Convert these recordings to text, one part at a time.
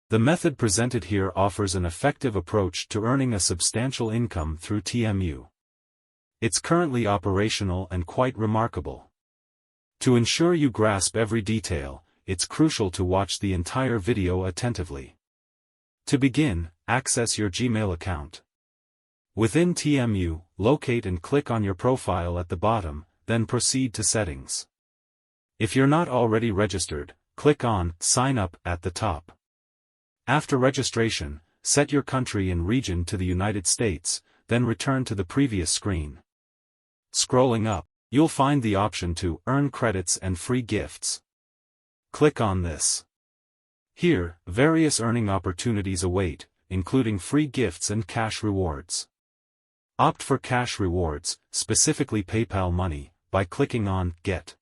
The method presented here offers an effective approach to earning a substantial income through Temu. It's currently operational and quite remarkable. To ensure you grasp every detail, it's crucial to watch the entire video attentively. To begin, access your Gmail account. Within Temu, locate and click on your profile at the bottom, then proceed to Settings. If you're not already registered, click on Sign Up at the top. After registration, set your country and region to the United States, then return to the previous screen. Scrolling up, you'll find the option to Earn Credits and Free Gifts. Click on this. Here, various earning opportunities await, including free gifts and cash rewards. Opt for cash rewards, specifically PayPal money, by clicking on Get.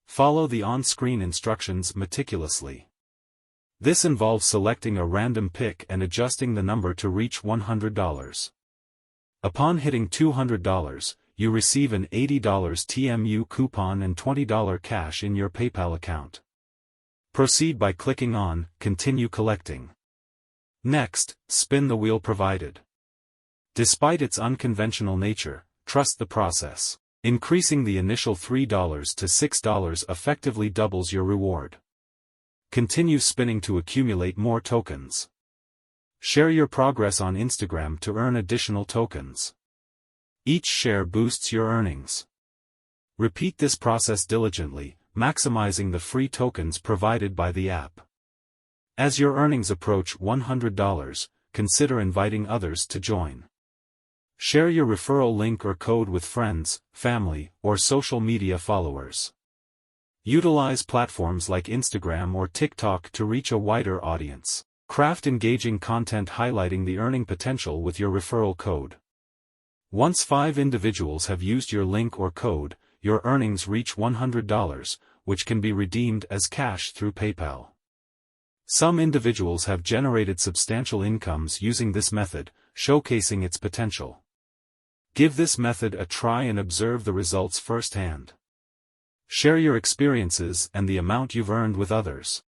Follow the on-screen instructions meticulously. This involves selecting a random pick and adjusting the number to reach $100. Upon hitting $200, you receive an $80 TMU coupon and $20 cash in your PayPal account. Proceed by clicking on Continue Collecting. Next, spin the wheel provided. Despite its unconventional nature, trust the process. Increasing the initial $3 to $6 effectively doubles your reward. Continue spinning to accumulate more tokens. Share your progress on Instagram to earn additional tokens. Each share boosts your earnings. Repeat this process diligently, maximizing the free tokens provided by the app. As your earnings approach $100, consider inviting others to join. Share your referral link or code with friends, family, or social media followers. Utilize platforms like Instagram or TikTok to reach a wider audience. Craft engaging content highlighting the earning potential with your referral code. Once 5 individuals have used your link or code, your earnings reach $100, which can be redeemed as cash through PayPal. Some individuals have generated substantial incomes using this method, showcasing its potential. Give this method a try and observe the results firsthand. Share your experiences and the amount you've earned with others.